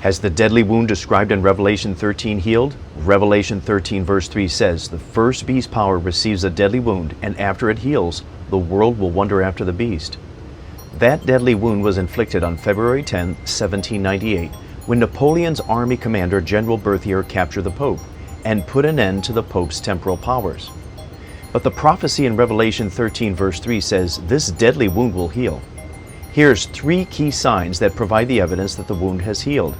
Has the deadly wound described in Revelation 13 healed? Revelation 13 verse 3 says, "The first beast power receives a deadly wound, and after it heals, the world will wonder after the beast." That deadly wound was inflicted on February 10, 1798, when Napoleon's army commander General Berthier captured the Pope and put an end to the Pope's temporal powers. But the prophecy in Revelation 13 verse 3 says this deadly wound will heal. Here's 3 key signs that provide the evidence that the wound has healed.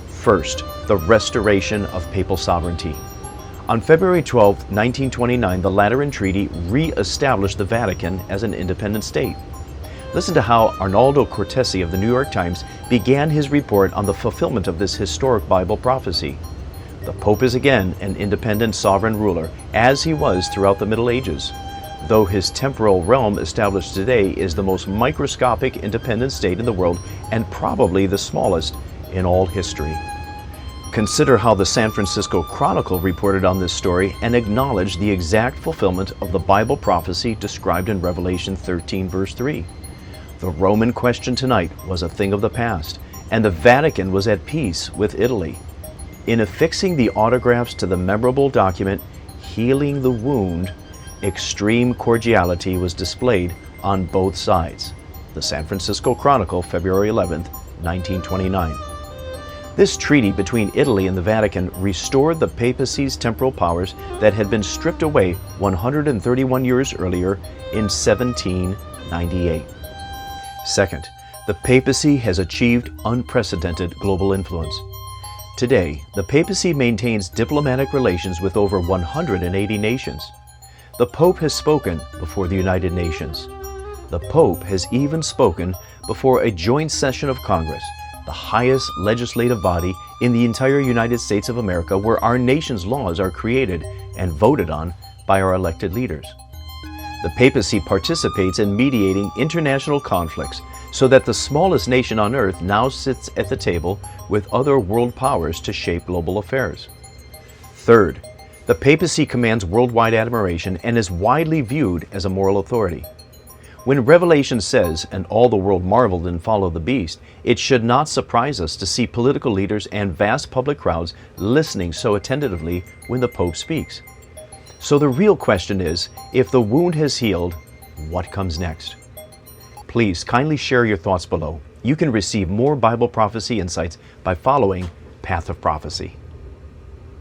First, the restoration of papal sovereignty. On February 12, 1929, the Lateran Treaty re-established the Vatican as an independent state. Listen to how Arnaldo Cortesi of the New York Times began his report on the fulfillment of this historic Bible prophecy. The Pope is again an independent sovereign ruler, as he was throughout the Middle Ages, though his temporal realm established today is the most microscopic independent state in the world and probably the smallest in all history. Consider how the San Francisco Chronicle reported on this story and acknowledged the exact fulfillment of the Bible prophecy described in Revelation 13 verse 3. The Roman question tonight was a thing of the past, and the Vatican was at peace with Italy. In affixing the autographs to the memorable document, Healing the Wound, extreme cordiality was displayed on both sides. The San Francisco Chronicle, February 11, 1929. This treaty between Italy and the Vatican restored the papacy's temporal powers that had been stripped away 131 years earlier in 1798. Second, the papacy has achieved unprecedented global influence. Today, the papacy maintains diplomatic relations with over 180 nations. The Pope has spoken before the United Nations. The Pope has even spoken before a joint session of Congress, the highest legislative body in the entire United States of America, where our nation's laws are created and voted on by our elected leaders. The papacy participates in mediating international conflicts so that the smallest nation on earth now sits at the table with other world powers to shape global affairs. Third, the papacy commands worldwide admiration and is widely viewed as a moral authority. When Revelation says, "And all the world marveled and followed the beast," it should not surprise us to see political leaders and vast public crowds listening so attentively when the Pope speaks. So the real question is, if the wound has healed, what comes next? Please kindly share your thoughts below. You can receive more Bible prophecy insights by following Path of Prophecy.